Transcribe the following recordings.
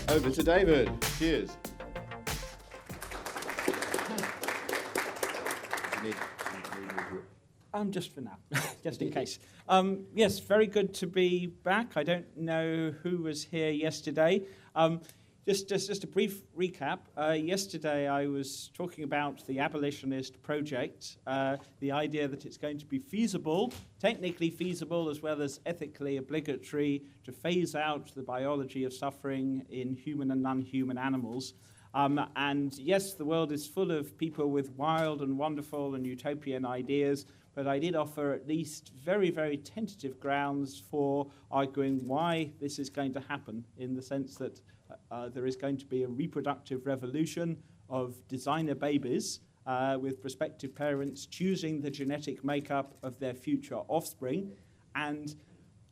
Over to David. Cheers. Just for now, just in case. Yes, very good to be back. I don't know who was here yesterday. Just a brief recap. Yesterday I was talking about the abolitionist project, the idea that it's going to be feasible, technically feasible as well as ethically obligatory, to phase out the biology of suffering in human and non-human animals. And yes, the world is full of people with wild and wonderful and utopian ideas, but I did offer at least very, very tentative grounds for arguing why this is going to happen, in the sense that there is going to be a reproductive revolution of designer babies with prospective parents choosing the genetic makeup of their future offspring. And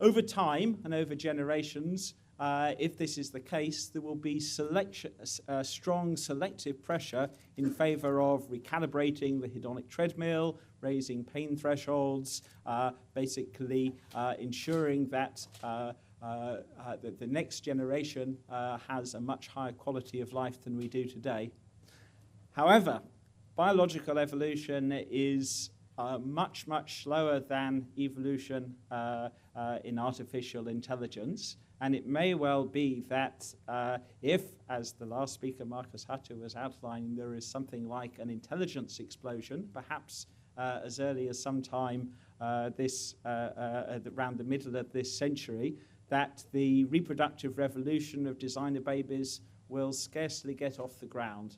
over time and over generations, if this is the case, there will be strong selective pressure in favor of recalibrating the hedonic treadmill, raising pain thresholds, basically ensuring that the next generation has a much higher quality of life than we do today. However, biological evolution is much, much slower than evolution in artificial intelligence. And it may well be that if, as the last speaker, Marcus Hutter, was outlining, there is something like an intelligence explosion, perhaps as early as sometime around the middle of this century, that the reproductive revolution of designer babies will scarcely get off the ground.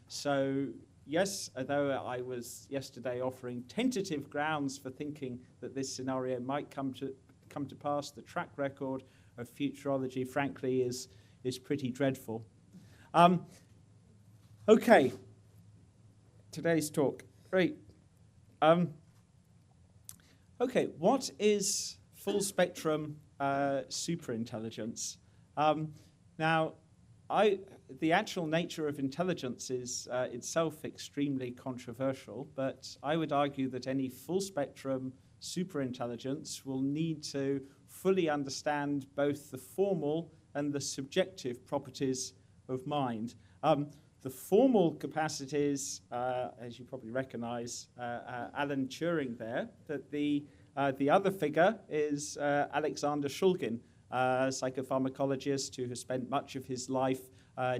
So yes, although I was yesterday offering tentative grounds for thinking that this scenario might come to pass, the track record of futurology, frankly, is pretty dreadful. Okay, today's talk. Great. Okay, what is full spectrum superintelligence? Now, the actual nature of intelligence is itself extremely controversial, but I would argue that any full spectrum superintelligence will need to fully understand both the formal and the subjective properties of mind. The formal capacities, as you probably recognize, Alan Turing there, that the other figure is Alexander Shulgin, a psychopharmacologist who has spent much of his life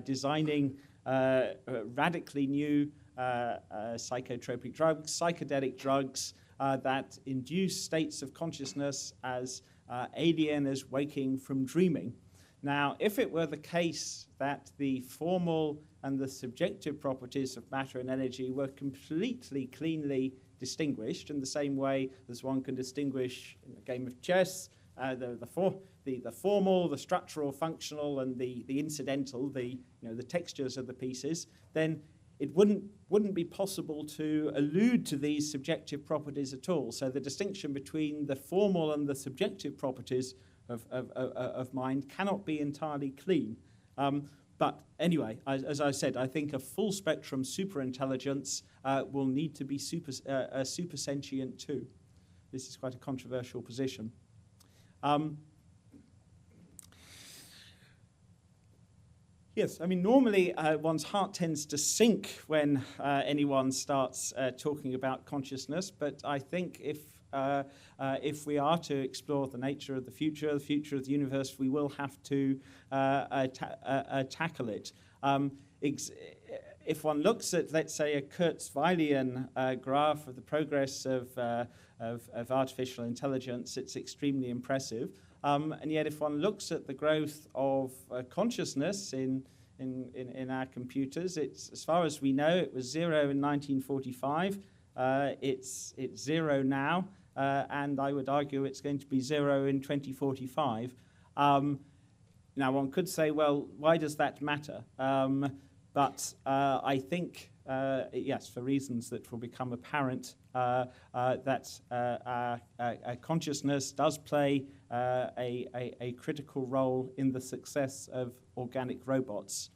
designing radically new psychotropic drugs, psychedelic drugs that induce states of consciousness as alien as waking from dreaming. Now, if it were the case that the formal and the subjective properties of matter and energy were completely cleanly distinguished in the same way as one can distinguish in a game of chess the formal, the structural, functional, and the incidental, the textures of the pieces, then it wouldn't be possible to allude to these subjective properties at all. So the distinction between the formal and the subjective properties of mind cannot be entirely clean. But anyway, as I said, I think a full spectrum superintelligence will need to be super sentient too. This is quite a controversial position. Yes, I mean, normally one's heart tends to sink when anyone starts talking about consciousness, but I think if we are to explore the nature of the future of the universe, we will have to tackle it. If one looks at, let's say, a Kurzweilian graph of the progress of artificial intelligence, it's extremely impressive. And yet, if one looks at the growth of consciousness in our computers, it's, as far as we know, it was 0 in 1945. It's 0 now, and I would argue it's going to be 0 in 2045. Now, one could say, well, why does that matter? But I think, yes, for reasons that will become apparent, that consciousness does play a critical role in the success of organic robots.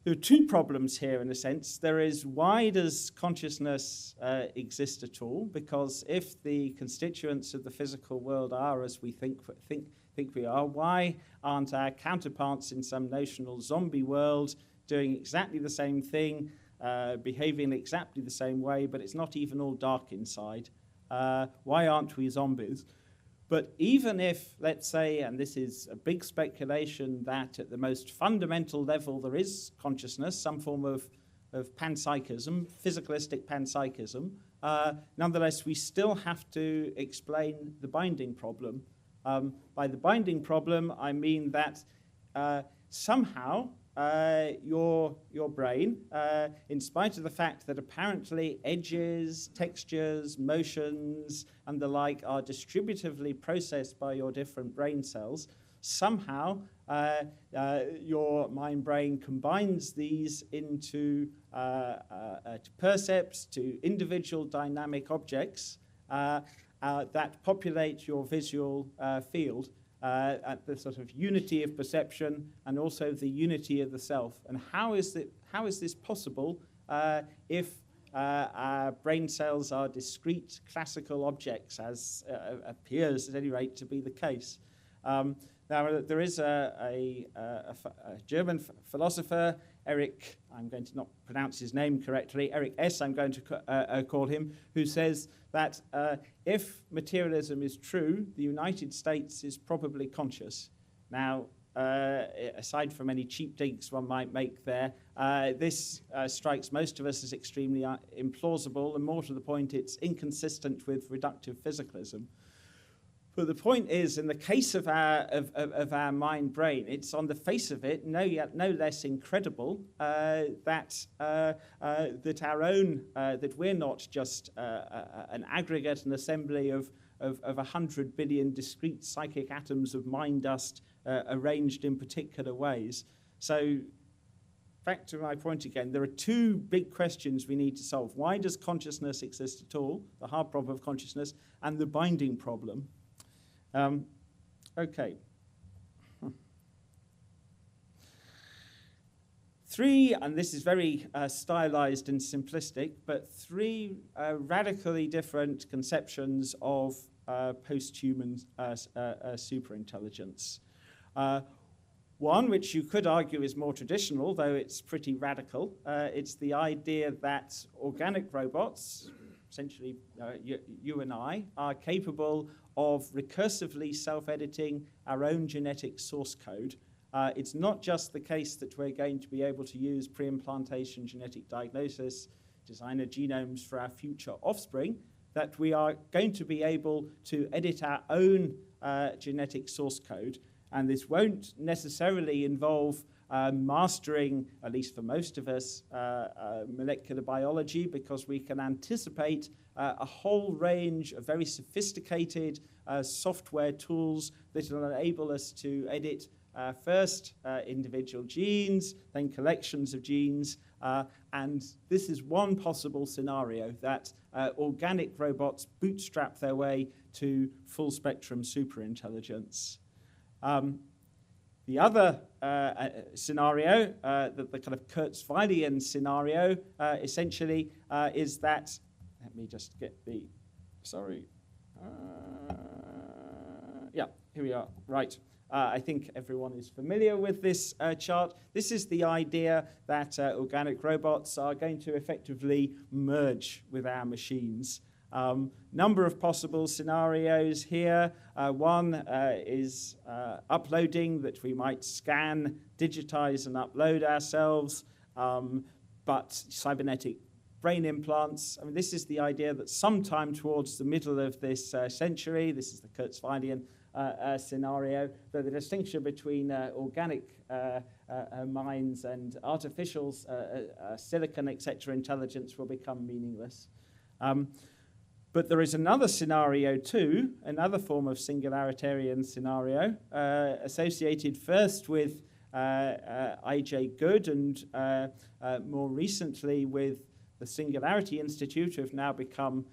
There are two problems here, in a sense. There is, why does consciousness exist at all? Because if the constituents of the physical world are, as we think think we are? Why aren't our counterparts in some notional zombie world doing exactly the same thing, behaving exactly the same way, but it's not even all dark inside? Why aren't we zombies? But even if, let's say, and this is a big speculation, that at the most fundamental level there is consciousness, some form of panpsychism, physicalistic panpsychism, nonetheless we still have to explain the binding problem. By the binding problem, I mean that somehow your brain, in spite of the fact that apparently edges, textures, motions, and the like are distributively processed by your different brain cells, somehow your mind-brain combines these into percepts, to individual dynamic objects that populate your visual field at the sort of unity of perception and also the unity of the self. And how is this possible if our brain cells are discrete classical objects, as appears at any rate to be the case? Now, there is a German philosopher, Eric, I'm going to not pronounce his name correctly, Eric S., I'm going to call him, who says that if materialism is true, the United States is probably conscious. Now, aside from any cheap digs one might make there, this strikes most of us as extremely implausible, and more to the point, it's inconsistent with reductive physicalism. But the point is, in the case of our mind-brain, it's on the face of it no less incredible that we're not just an aggregate, an assembly of 100 billion discrete psychic atoms of mind dust arranged in particular ways. So, back to my point again, there are two big questions we need to solve. Why does consciousness exist at all? The hard problem of consciousness, and the binding problem. Okay. Three, and this is very stylized and simplistic, but three radically different conceptions of post-human superintelligence. One, which you could argue is more traditional, though it's pretty radical, it's the idea that organic robots, essentially you and I, are capable of recursively self-editing our own genetic source code. It's not just the case that we're going to be able to use preimplantation genetic diagnosis, design our genomes for our future offspring, that we are going to be able to edit our own genetic source code. And this won't necessarily involve mastering, at least for most of us, molecular biology, because we can anticipate a whole range of very sophisticated software tools that will enable us to edit first individual genes, then collections of genes, and this is one possible scenario, that organic robots bootstrap their way to full spectrum superintelligence. The other scenario, the kind of Kurzweilian scenario, essentially is that, let me just get the, yeah, here we are, right. I think everyone is familiar with this chart. This is the idea that organic robots are going to effectively merge with our machines. Number of possible scenarios here. One is uploading, that we might scan, digitize, and upload ourselves, but cybernetic brain implants. I mean, this is the idea that sometime towards the middle of this century, this is the Kurzweilian scenario, that the distinction between organic minds and artificial silicon, etc., intelligence will become meaningless. But there is another scenario too, another form of singularitarian scenario, associated first with I.J. Good and more recently with the Singularity Institute, who have now become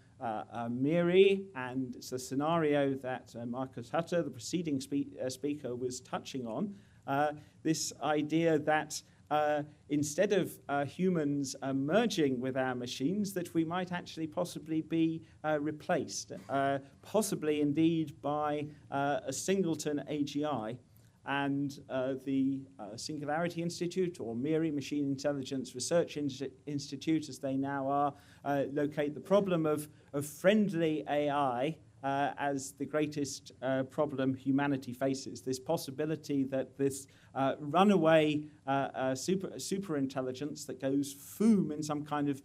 MIRI, and it's a scenario that Marcus Hutter, the preceding speaker, was touching on, this idea that instead of humans merging with our machines, that we might actually possibly be replaced, possibly indeed by a singleton AGI. And the Singularity Institute, or MIRI, Machine Intelligence Research Institute, as they now are, locate the problem of friendly AI as the greatest problem humanity faces. This possibility that this runaway super intelligence that goes boom in some kind of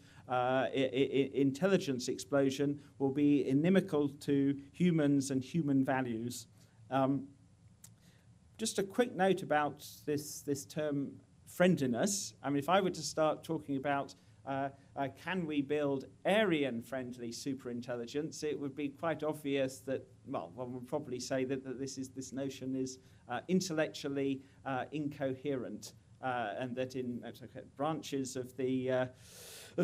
intelligence explosion will be inimical to humans and human values. Just a quick note about this term friendliness. I mean, if I were to start talking about can we build Aryan-friendly superintelligence, it would be quite obvious that, well, one would probably say that this notion is intellectually incoherent, and that in branches of the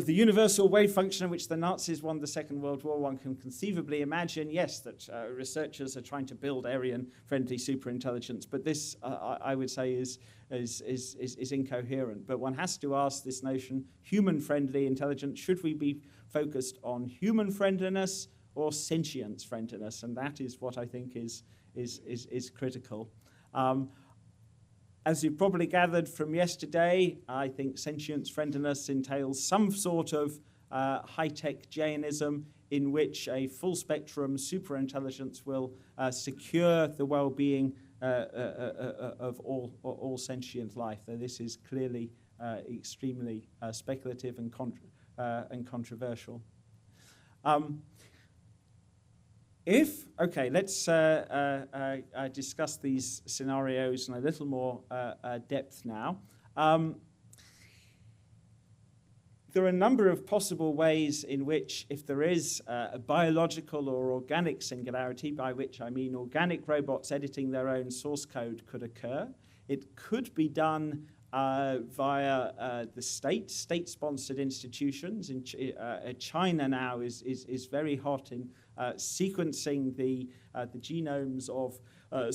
universal wave function in which the Nazis won the Second World War, one can conceivably imagine, yes, that researchers are trying to build Aryan-friendly superintelligence, but this, I would say, is incoherent. But one has to ask this notion, human-friendly intelligence, should we be focused on human friendliness or sentience friendliness? And that is what I think is critical. As you've probably gathered from yesterday, I think sentience friendliness entails some sort of high-tech Jainism in which a full-spectrum superintelligence will secure the well-being of all sentient life. Though this is clearly extremely speculative and controversial. Let's discuss these scenarios in a little more depth now. There are a number of possible ways in which, if there is a biological or organic singularity, by which I mean organic robots editing their own source code, could occur. It could be done via the state-sponsored institutions. In China now is very hot in sequencing the genomes of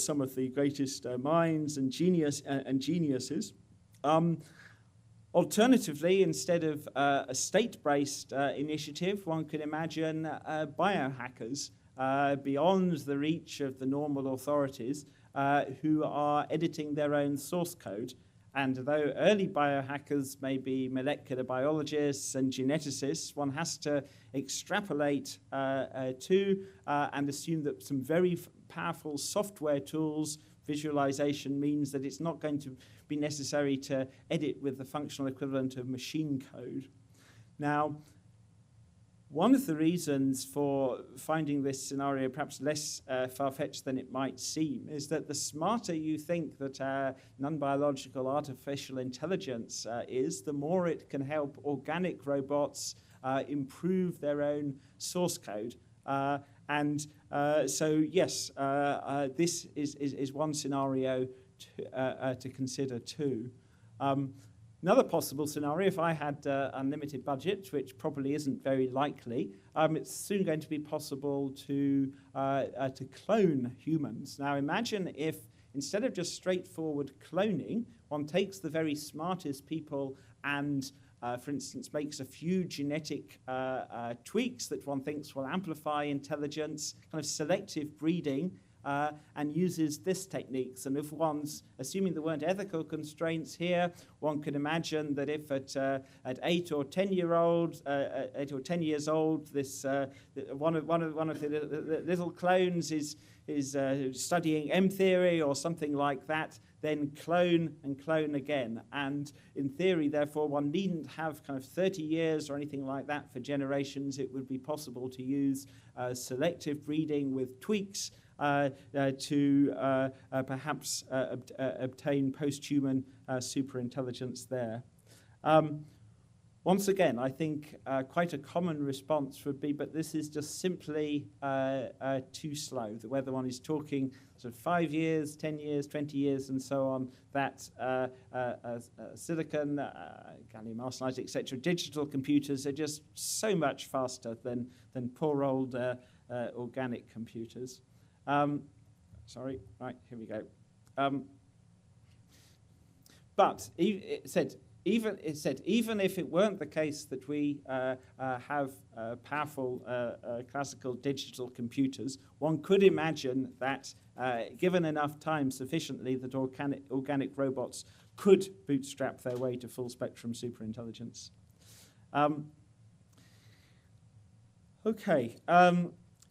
some of the greatest minds and geniuses. Alternatively, instead of a state-based initiative, one could imagine biohackers beyond the reach of the normal authorities who are editing their own source code. And though early biohackers may be molecular biologists and geneticists, one has to extrapolate to and assume that some very powerful software tools, visualization, means that it's not going to be necessary to edit with the functional equivalent of machine code. Now, one of the reasons for finding this scenario perhaps less far-fetched than it might seem is that the smarter you think that non-biological artificial intelligence is, the more it can help organic robots improve their own source code. So yes, this is one scenario to consider too. Another possible scenario, if I had unlimited budget, which probably isn't very likely, it's soon going to be possible to clone humans. Now imagine if, instead of just straightforward cloning, one takes the very smartest people and, for instance, makes a few genetic tweaks that one thinks will amplify intelligence, kind of selective breeding, and uses this techniques. And if one's assuming there weren't ethical constraints here, one could imagine that if at 8 or 10 years old, this one of the little clones is studying M theory or something like that, then clone and clone again. And in theory, therefore, one needn't have kind of 30 years or anything like that for generations. It would be possible to use selective breeding with tweaks to perhaps obtain post-human superintelligence there. Once again, I think quite a common response would be, but this is just simply too slow. Whether one is talking sort of 5 years, 10 years, 20 years, and so on, that silicon, gallium arsenide, etc., digital computers are just so much faster than poor old organic computers. Sorry, right, here we go. But it said, even if it weren't the case that we have powerful classical digital computers, one could imagine that given enough time sufficiently that organic robots could bootstrap their way to full spectrum superintelligence.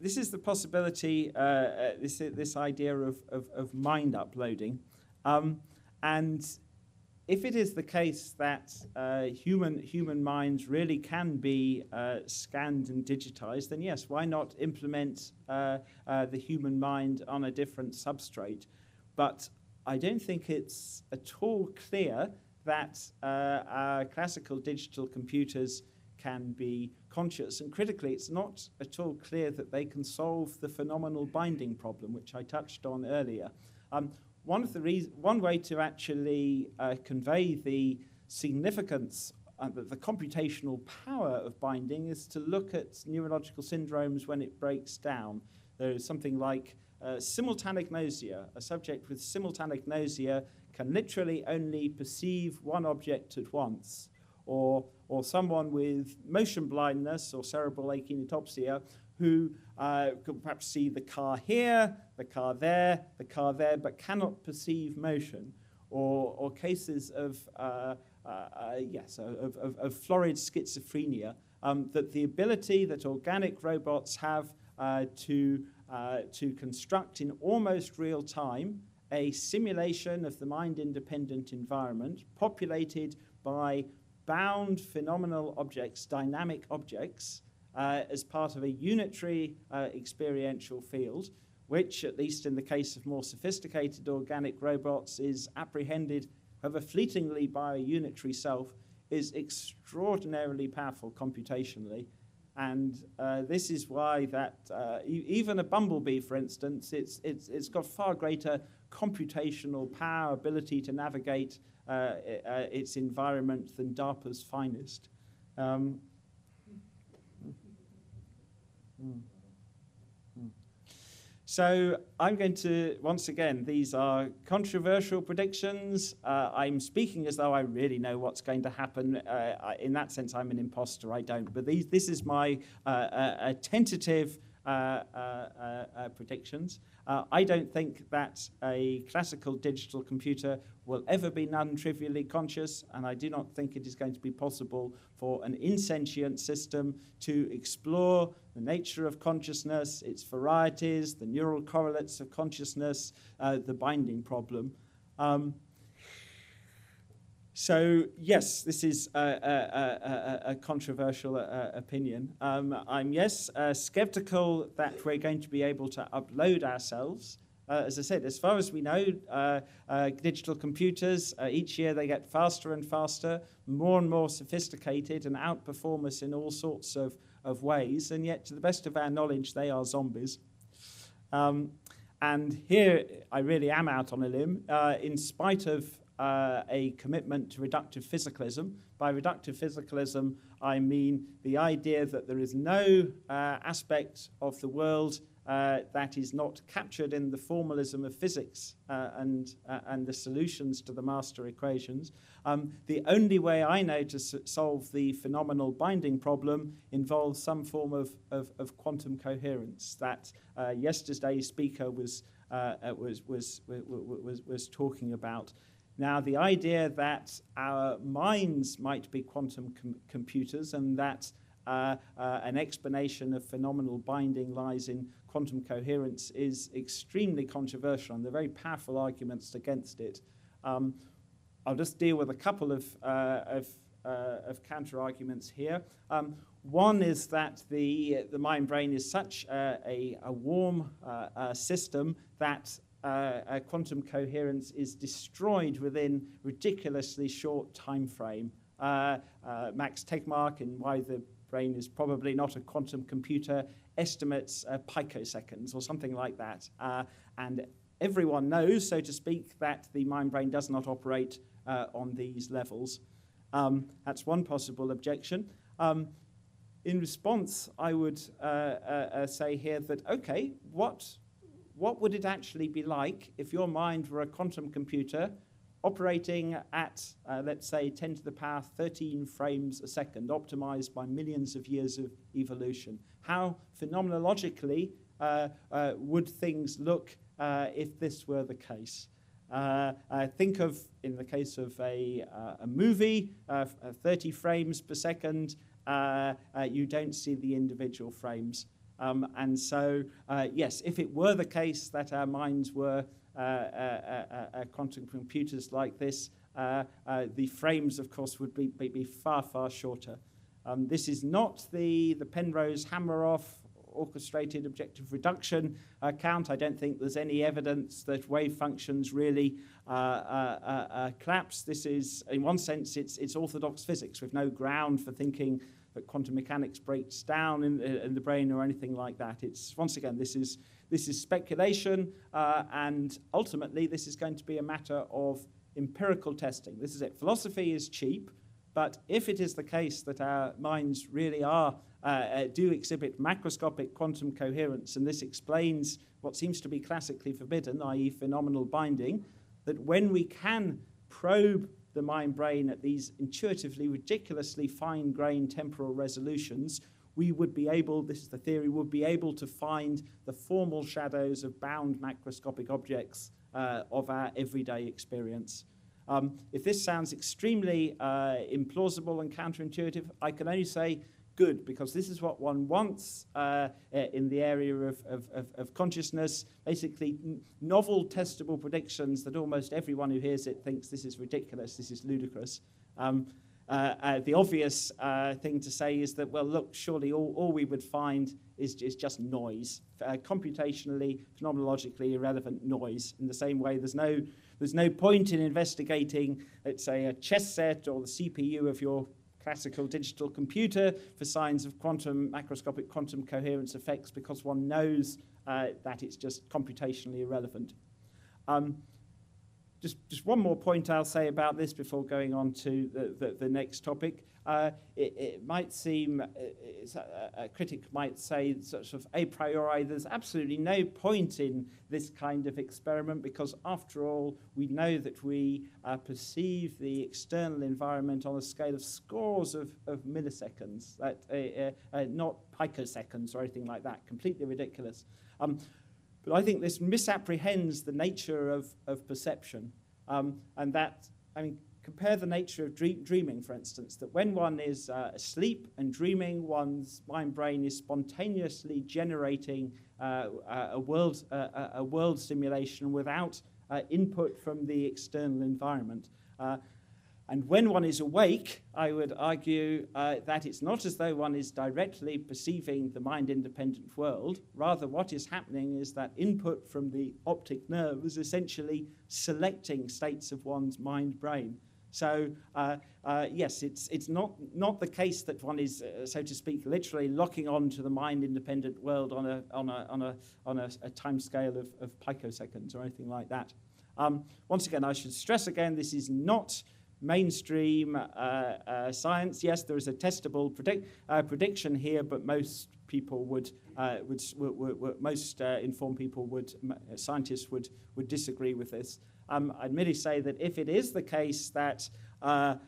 This is the possibility, this idea of mind uploading. And if it is the case that human minds really can be scanned and digitized, then yes, why not implement the human mind on a different substrate? But I don't think it's at all clear that our classical digital computers can be conscious. And critically, it's not at all clear that they can solve the phenomenal binding problem, which I touched on earlier. One way to actually convey the significance, the computational power of binding is to look at neurological syndromes when it breaks down. There is something like simultanagnosia. A subject with simultanagnosia can literally only perceive one object at once, or someone with motion blindness or cerebral akinetopsia who could perhaps see the car here, the car there, but cannot perceive motion, or cases of florid schizophrenia, that the ability that organic robots have to construct in almost real time a simulation of the mind-independent environment populated by bound phenomenal objects, dynamic objects, as part of a unitary experiential field, which, at least in the case of more sophisticated organic robots, is apprehended, however fleetingly, by a unitary self, is extraordinarily powerful computationally. And this is why that even a bumblebee, for instance, it's got far greater computational power, ability to navigate its environment than DARPA's finest. So I'm going to, once again, these are controversial predictions. I'm speaking as though I really know what's going to happen. In that sense, I'm an imposter. I don't. But this is my tentative predictions. I don't think that a classical digital computer will ever be non-trivially conscious, and I do not think it is going to be possible for an insentient system to explore the nature of consciousness, its varieties, the neural correlates of consciousness, the binding problem. So yes, this is a controversial opinion. I'm skeptical that we're going to be able to upload ourselves. As I said, as far as we know, digital computers, each year they get faster and faster, more and more sophisticated, and outperform us in all sorts of ways. And yet, to the best of our knowledge, they are zombies. And here I really am out on a limb, in spite of a commitment to reductive physicalism. By reductive physicalism, I mean the idea that there is no aspect of the world that is not captured in the formalism of physics and the solutions to the master equations. The only way I know to solve the phenomenal binding problem involves some form of quantum coherence that yesterday's speaker was talking about. Now, the idea that our minds might be quantum computers and that an explanation of phenomenal binding lies in quantum coherence is extremely controversial, and there are very powerful arguments against it. I'll just deal with a couple of counter-arguments here. One is that the mind-brain is such a warm system that quantum coherence is destroyed within ridiculously short time frame. Max Tegmark, in Why the Brain is Probably Not a Quantum Computer, estimates picoseconds or something like that. And everyone knows, so to speak, that the mind-brain does not operate on these levels. That's one possible objection. In response, I would say here that, okay, what would it actually be like if your mind were a quantum computer operating at, let's say, 10 to the power 13 frames a second, optimized by millions of years of evolution. How phenomenologically would things look if this were the case? Think of, in the case of a movie, 30 frames per second, you don't see the individual frames. And so, yes, if it were the case that our minds were quantum computers like this, the frames, of course, would be far, far shorter. This is not the Penrose-Hameroff orchestrated objective reduction count. I don't think there's any evidence that wave functions really collapse. This is, in one sense, it's orthodox physics with no ground for thinking that quantum mechanics breaks down in the brain or anything like that. It's, once again, this is speculation, and ultimately this is going to be a matter of empirical testing. This is it. Philosophy is cheap, but if it is the case that our minds really do exhibit macroscopic quantum coherence, and this explains what seems to be classically forbidden, i.e. phenomenal binding, that when we can probe the mind-brain at these intuitively, ridiculously fine-grained temporal resolutions, we would be able, this is the theory, would be able to find the formal shadows of bound macroscopic objects of our everyday experience. If this sounds extremely implausible and counterintuitive, I can only say good, because this is what one wants in the area of consciousness, basically novel testable predictions that almost everyone who hears it thinks this is ridiculous, this is ludicrous. The obvious thing to say is that, well, look, surely all we would find is just noise, computationally, phenomenologically irrelevant noise. In the same way, there's no point in investigating, let's say, a chess set or the CPU of your classical digital computer for signs of macroscopic quantum coherence effects, because one knows that it's just computationally irrelevant. Just one more point I'll say about this before going on to the next topic. It might seem, a critic might say, sort of a priori, there's absolutely no point in this kind of experiment, because after all, we know that we perceive the external environment on a scale of scores of milliseconds, not picoseconds or anything like that, completely ridiculous. But I think this misapprehends the nature of perception, and that, I mean, compare the nature of dreaming, for instance, that when one is asleep and dreaming, one's mind-brain is spontaneously generating a world simulation without input from the external environment. And when one is awake, I would argue that it's not as though one is directly perceiving the mind-independent world. Rather, what is happening is that input from the optic nerve is essentially selecting states of one's mind-brain. So, yes, it's not the case that one is, so to speak, literally locking on to the mind-independent world on a time scale of picoseconds or anything like that. Once again, I should stress again, this is not mainstream science. Yes, there is a testable prediction here, but most people most informed people scientists would disagree with this. I'd merely say that if it is the case that the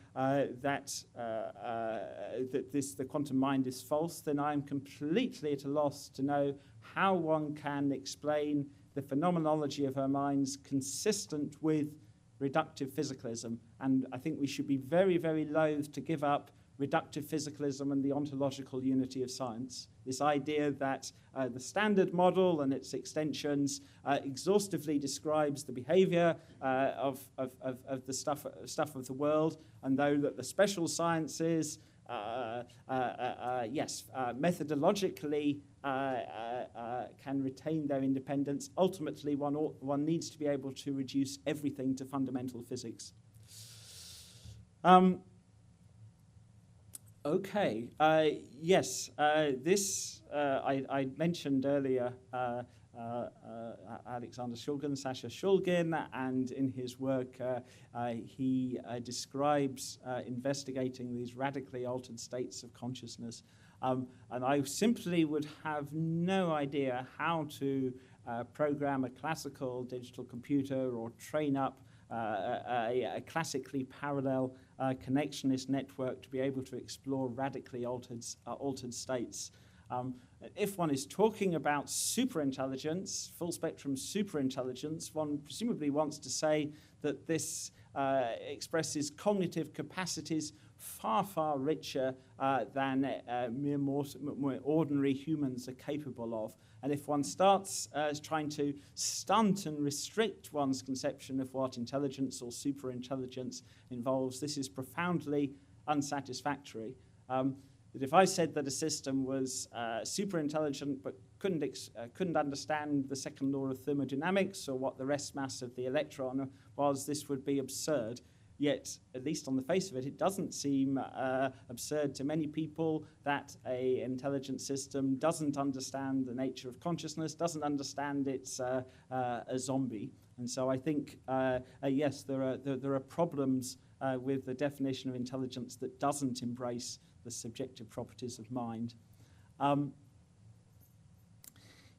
quantum mind is false, then I'm completely at a loss to know how one can explain the phenomenology of our minds consistent with reductive physicalism. And I think we should be very, very loath to give up reductive physicalism and the ontological unity of science. This idea that the standard model and its extensions exhaustively describes the behavior of the stuff of the world, and though that the special sciences, methodologically can retain their independence, ultimately one needs to be able to reduce everything to fundamental physics. Okay, yes, this, I mentioned earlier Alexander Shulgin, Sasha Shulgin, and in his work he describes investigating these radically altered states of consciousness. And I simply would have no idea how to program a classical digital computer or train up a classically parallel connectionist network to be able to explore radically altered states. If one is talking about superintelligence, full spectrum superintelligence, one presumably wants to say that this expresses cognitive capacities far, far richer than mere more ordinary humans are capable of. And if one starts trying to stunt and restrict one's conception of what intelligence or superintelligence involves, this is profoundly unsatisfactory. That if I said that a system was super intelligent but couldn't understand the second law of thermodynamics or what the rest mass of the electron was, this would be absurd. Yet, at least on the face of it, it doesn't seem absurd to many people that an intelligent system doesn't understand the nature of consciousness, doesn't understand it's a zombie. And so I think, yes, there are problems with the definition of intelligence that doesn't embrace the subjective properties of mind.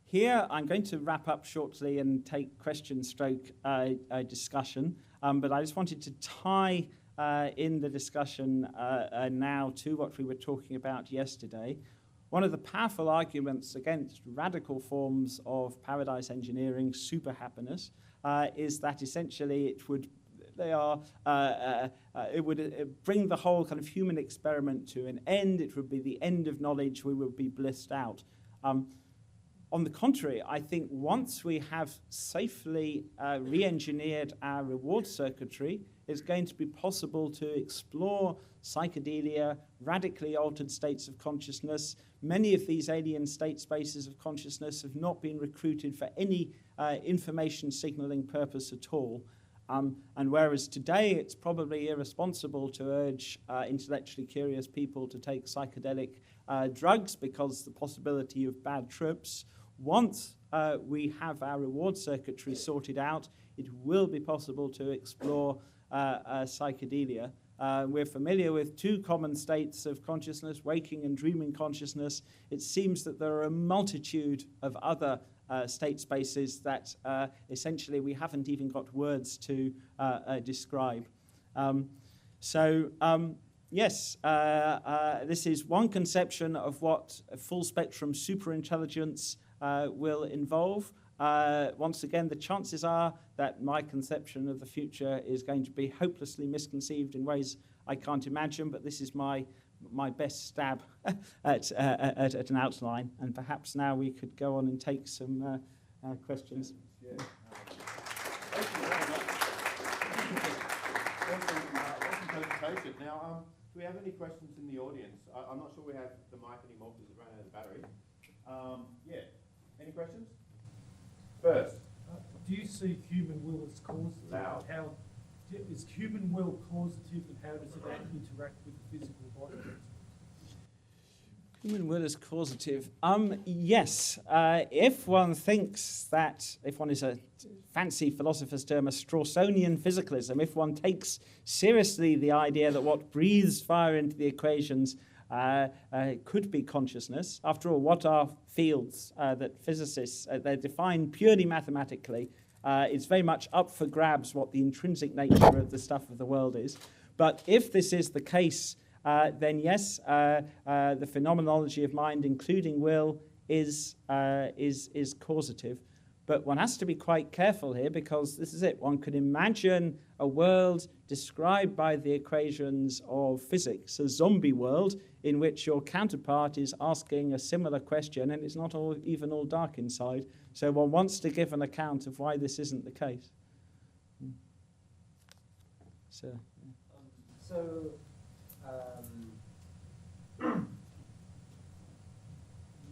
Here, I'm going to wrap up shortly and take question stroke discussion, but I just wanted to tie in the discussion now to what we were talking about yesterday. One of the powerful arguments against radical forms of paradise engineering, super happiness, is that essentially it would bring the whole kind of human experiment to an end. It would be the end of knowledge. We would be blissed out. On the contrary, I think once we have safely re-engineered our reward circuitry, it's going to be possible to explore psychedelia, radically altered states of consciousness. Many of these alien state spaces of consciousness have not been recruited for any information signaling purpose at all. And whereas today it's probably irresponsible to urge intellectually curious people to take psychedelic drugs because the possibility of bad trips, once we have our reward circuitry sorted out, it will be possible to explore psychedelia. We're familiar with two common states of consciousness, waking and dreaming consciousness. It seems that there are a multitude of other state spaces that essentially we haven't even got words to describe. Yes, this is one conception of what a full spectrum superintelligence will involve. Once again, the chances are that my conception of the future is going to be hopelessly misconceived in ways I can't imagine, but this is my best stab at an outline, and perhaps now we could go on and take some questions. Yeah. Thank you very much. Awesome presentation. Now, do we have any questions in the audience? I'm not sure we have the mic anymore because it ran out of battery. Yeah. Any questions? First. Do you see human will as causative? Loud. How is human will causative, and how does that interact with the physical body? Human will is causative. Yes, if one thinks that, if one is a fancy philosopher's term, a Strawsonian physicalism, if one takes seriously the idea that what breathes fire into the equations could be consciousness. After all, what are fields that physicists, they're defined purely mathematically. It's very much up for grabs what the intrinsic nature of the stuff of the world is. But if this is the case, then yes, the phenomenology of mind, including will, is causative. But one has to be quite careful here because this is it. One could imagine a world described by the equations of physics, a zombie world in which your counterpart is asking a similar question and it's not even all dark inside. So one wants to give an account of why this isn't the case.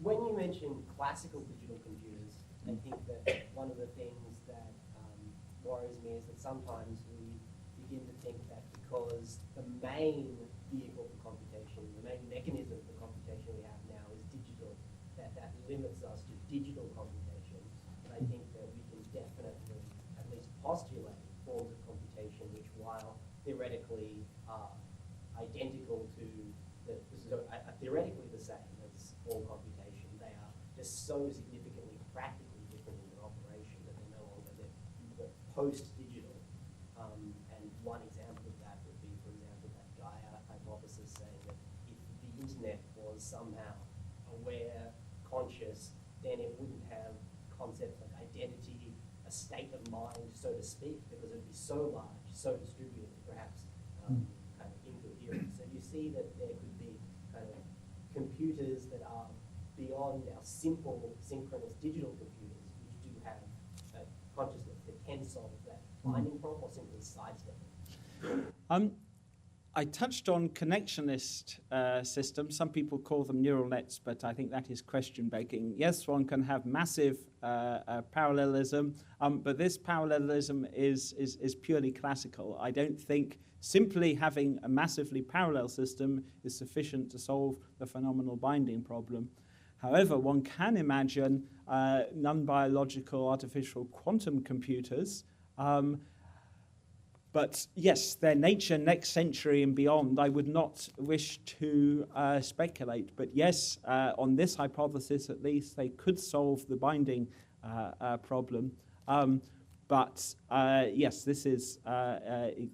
When you mention classical digital computers, I think that one of the things that worries me is that sometimes we begin to think that because the main vehicle for computation, the main mechanism for computation we have now is digital, that limits us to digital computation. And I think that we can definitely at least postulate forms of computation which, while theoretically identical to theoretically the same as all computation, they are just so significantly practically different in their operation that they're no longer post-digital. internet was somehow aware, conscious, then it wouldn't have concepts like identity, a state of mind, so to speak, because it would be so large, so distributed, perhaps kind of incoherent. So you see that there could be kind of computers that are beyond our simple synchronous digital computers, which do have a consciousness that can solve that binding problem or simply sidestep it. I touched on connectionist systems. Some people call them neural nets, but I think that is question begging. Yes, one can have massive parallelism, but this parallelism is purely classical. I don't think simply having a massively parallel system is sufficient to solve the phenomenal binding problem. However, one can imagine non-biological artificial quantum computers. But yes, their nature next century and beyond, I would not wish to speculate. But yes, on this hypothesis at least, they could solve the binding problem. But yes, this is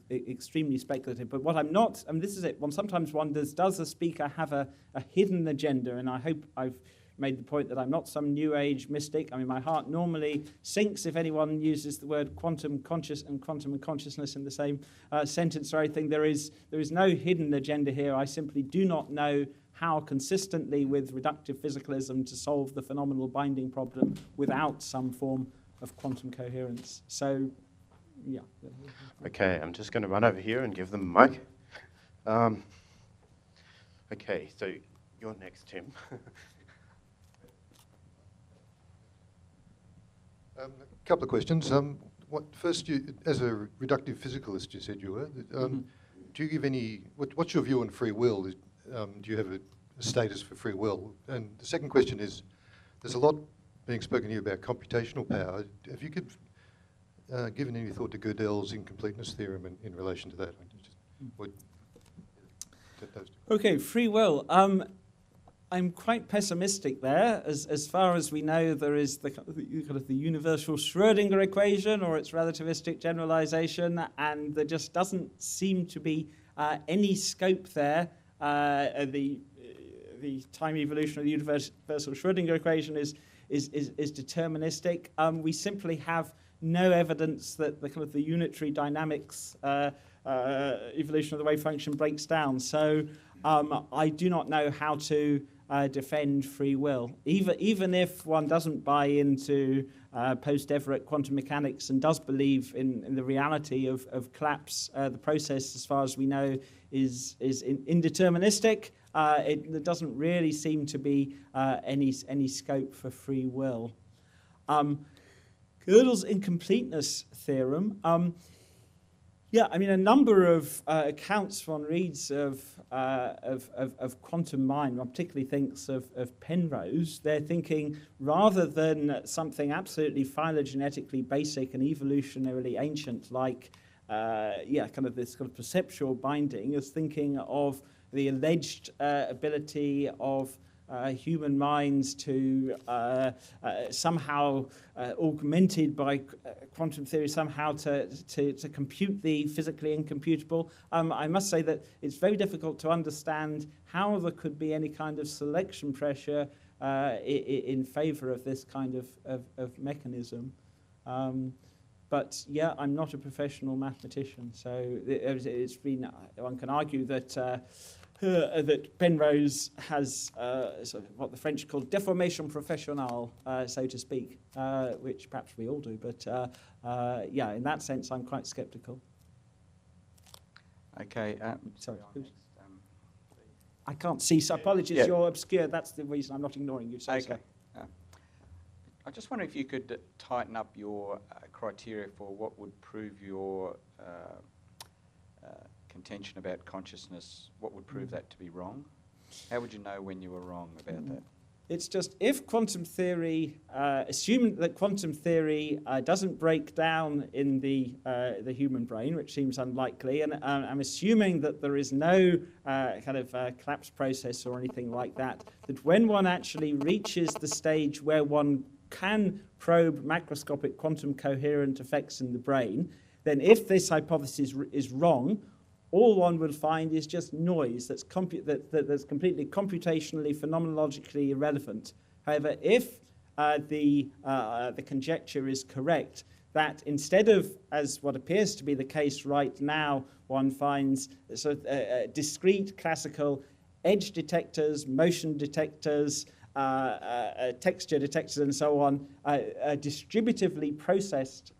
extremely speculative. But what I'm not, and this is it, one sometimes wonders, does the speaker have a hidden agenda? And I hope I've made the point that I'm not some new age mystic. I mean, my heart normally sinks if anyone uses the word quantum conscious and quantum consciousness in the same sentence or anything. There is no hidden agenda here. I simply do not know how consistently with reductive physicalism to solve the phenomenal binding problem without some form of quantum coherence. So, yeah. Okay, I'm just going to run over here and give them a mic. Okay, so you're next, Tim. A couple of questions. First, as a reductive physicalist, you said you were. Do you give any? What's your view on free will? Do you have a status for free will? And the second question is, there's a lot being spoken here about computational power. Have you given any thought to Gödel's incompleteness theorem in relation to that? Okay, free will. I'm quite pessimistic there. As far as we know, there is the kind of the universal Schrödinger equation or its relativistic generalization, and there just doesn't seem to be any scope there. The time evolution of the universal Schrödinger equation is deterministic. We simply have no evidence that the kind of the unitary dynamics evolution of the wave function breaks down. So I do not know how to defend free will. Even if one doesn't buy into post-Everett quantum mechanics and does believe in the reality of collapse, the process, as far as we know, is indeterministic. There doesn't really seem to be any scope for free will. Gödel's incompleteness theorem. Yeah, I mean, a number of accounts one reads of quantum mind, one particularly thinks of Penrose. They're thinking, rather than something absolutely phylogenetically basic and evolutionarily ancient, like, kind of this kind of perceptual binding, is thinking of the alleged ability of human minds to somehow augmented by quantum theory somehow to compute the physically incomputable. I must say that it's very difficult to understand how there could be any kind of selection pressure in favor of this kind of mechanism. But yeah, I'm not a professional mathematician, so it's been, one can argue that that Penrose has sort of what the French call déformation professionnelle, so to speak, which perhaps we all do. But yeah, in that sense, I'm quite sceptical. Okay. Sorry, I can't see, so apologies, you're obscure. That's the reason I'm not ignoring you. So okay. I just wonder if you could tighten up your criteria for what would prove your contention about consciousness. What would prove that to be wrong? How would you know when you were wrong about that? It's just, if quantum theory, assuming that quantum theory doesn't break down in the human brain, which seems unlikely, and I'm assuming that there is no kind of collapse process or anything like that, that when one actually reaches the stage where one can probe macroscopic quantum coherent effects in the brain, then if this hypothesis is wrong, all one will find is just noise that's completely computationally, phenomenologically irrelevant. However, if the conjecture is correct, that instead of, as what appears to be the case right now, one finds sort of discrete classical edge detectors, motion detectors, texture detectors, and so on, distributively processed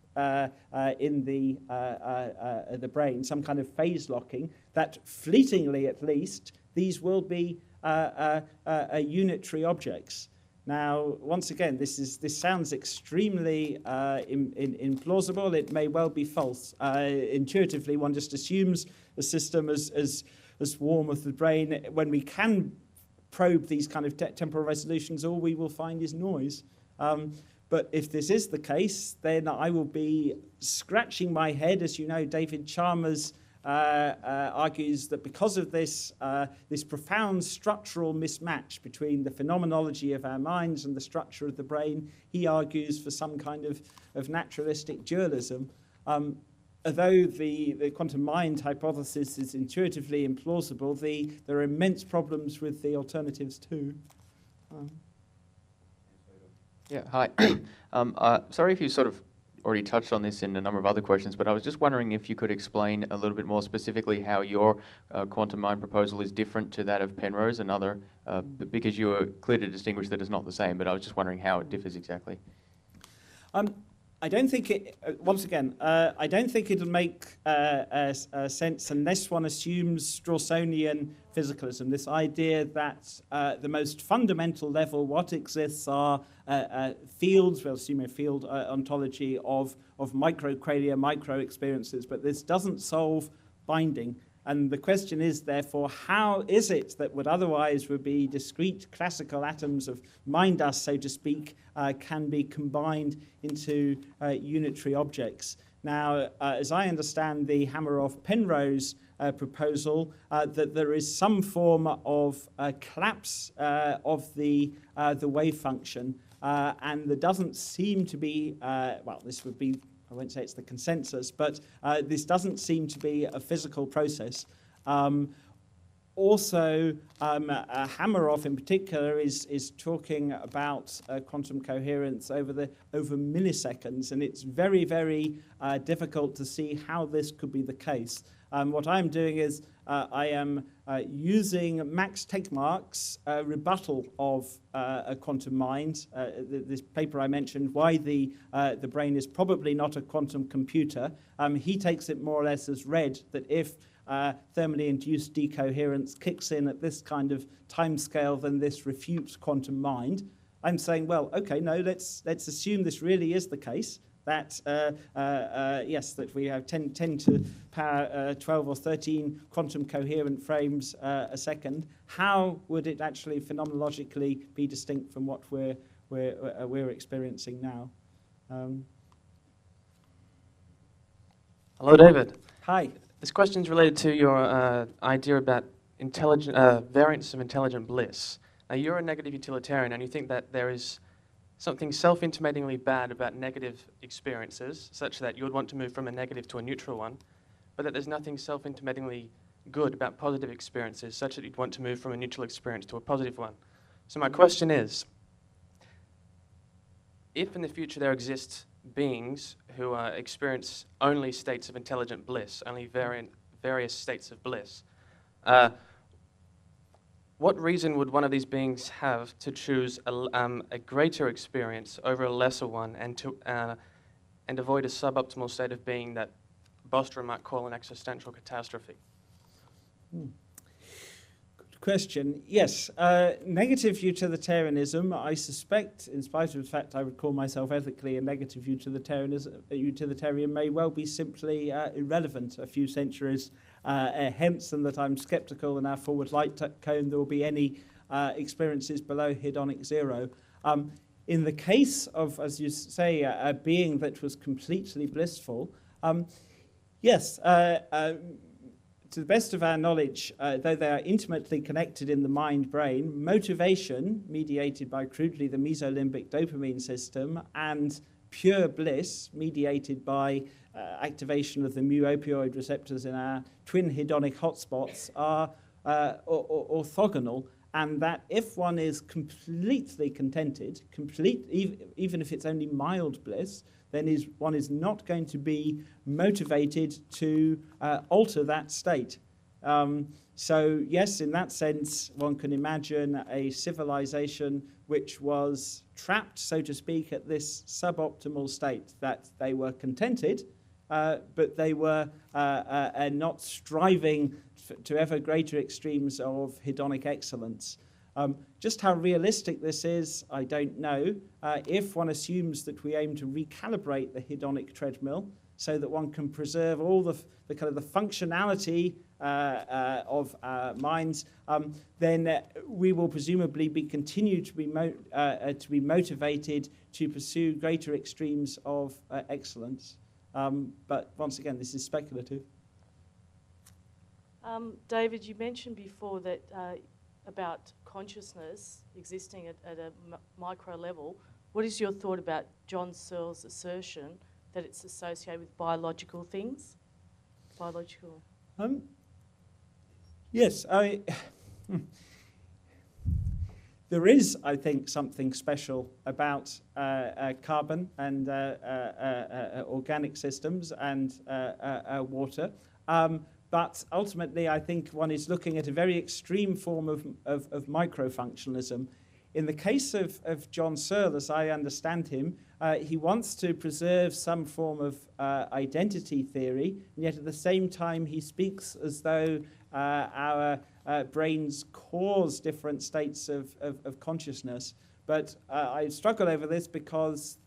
in the brain, some kind of phase locking, that fleetingly at least, these will be unitary objects. Now, once again, this sounds extremely implausible. It may well be false. Intuitively, one just assumes a system as warm as the brain. When we can probe these kind of temporal resolutions, all we will find is noise. But if this is the case, then I will be scratching my head. As you know, David Chalmers argues that because of this profound structural mismatch between the phenomenology of our minds and the structure of the brain, he argues for some kind of naturalistic dualism. Although the quantum mind hypothesis is intuitively implausible, there are immense problems with the alternatives too. Yeah, hi. Sorry if you sort of already touched on this in a number of other questions, but I was just wondering if you could explain a little bit more specifically how your quantum mind proposal is different to that of Penrose and other, because you were clear to distinguish that it's not the same, but I was just wondering how it differs exactly. I don't think it, once again, I don't think it'll make sense unless one assumes Strawsonian physicalism, this idea that the most fundamental level, what exists are fields, we'll assume a field ontology of microcralia, micro experiences, but this doesn't solve binding. And the question is, therefore, how is it that what otherwise would be discrete classical atoms of mind dust, so to speak, can be combined into unitary objects? Now, as I understand the Hameroff-Penrose proposal, that there is some form of collapse of the wave function, and there doesn't seem to be, well, this would be, I won't say it's the consensus, but this doesn't seem to be a physical process. Also, Hameroff in particular is talking about quantum coherence over milliseconds, and it's very, very difficult to see how this could be the case. What I'm doing is I am using Max Tegmark's rebuttal of a quantum mind, this paper I mentioned, why the brain is probably not a quantum computer. He takes it more or less as read that if thermally induced decoherence kicks in at this kind of time scale, then this refutes quantum mind. I'm saying, well, okay, no, let's assume this really is the case. That, yes, that we have 10 to the power 12 or 13 quantum coherent frames a second. How would it actually phenomenologically be distinct from what we're experiencing now? Hello, David. Hi. This question is related to your idea about variance of intelligent bliss. Now, you're a negative utilitarian, and you think that there is something self-intimatingly bad about negative experiences, such that you would want to move from a negative to a neutral one, but that there's nothing self-intimatingly good about positive experiences, such that you'd want to move from a neutral experience to a positive one. So my question is, if in the future there exist beings who experience only states of intelligent bliss, only various states of bliss, what reason would one of these beings have to choose a greater experience over a lesser one, and avoid a suboptimal state of being that Bostrom might call an existential catastrophe? Good question. Yes, negative utilitarianism, I suspect, in spite of the fact I would call myself ethically a negative utilitarian, may well be simply irrelevant a few centuries hence, and that I'm sceptical in our forward light cone there will be any experiences below hedonic zero. In the case of, as you say, a being that was completely blissful, yes, to the best of our knowledge, though they are intimately connected in the mind-brain, motivation, mediated by crudely the mesolimbic dopamine system, and pure bliss mediated by activation of the mu-opioid receptors in our twin hedonic hotspots are orthogonal, and that if one is completely contented, even if it's only mild bliss, then one is not going to be motivated to alter that state. So yes, in that sense, one can imagine a civilization which was trapped, so to speak, at this suboptimal state, that they were contented, but they were not striving to ever greater extremes of hedonic excellence. Just how realistic this is, I don't know. If one assumes that we aim to recalibrate the hedonic treadmill so that one can preserve all the kind of the functionality of our minds, then we will presumably continue to be motivated to pursue greater extremes of excellence. But once again, this is speculative. David, you mentioned before that about consciousness existing at a micro level. What is your thought about John Searle's assertion that it's associated with biological things? Biological. Yes, there is, I think, something special about carbon and organic systems and water. But ultimately, I think one is looking at a very extreme form of microfunctionalism. In the case of John Searle, as I understand him, he wants to preserve some form of identity theory, and yet at the same time he speaks as though our brains cause different states of consciousness. But I struggle over this because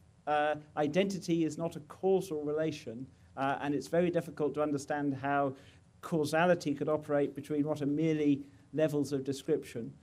identity is not a causal relation, and it's very difficult to understand how causality could operate between what are merely levels of description.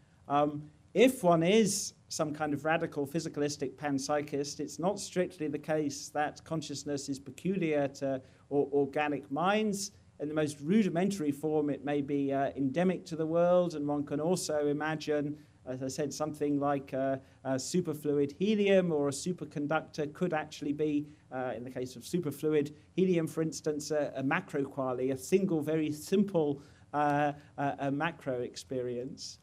If one is some kind of radical physicalistic panpsychist, it's not strictly the case that consciousness is peculiar to organic minds. In the most rudimentary form, it may be endemic to the world, and one can also imagine, as I said, something like a superfluid helium or a superconductor could actually be, in the case of superfluid helium, for instance, a macroqualy, a single, very simple a macro experience.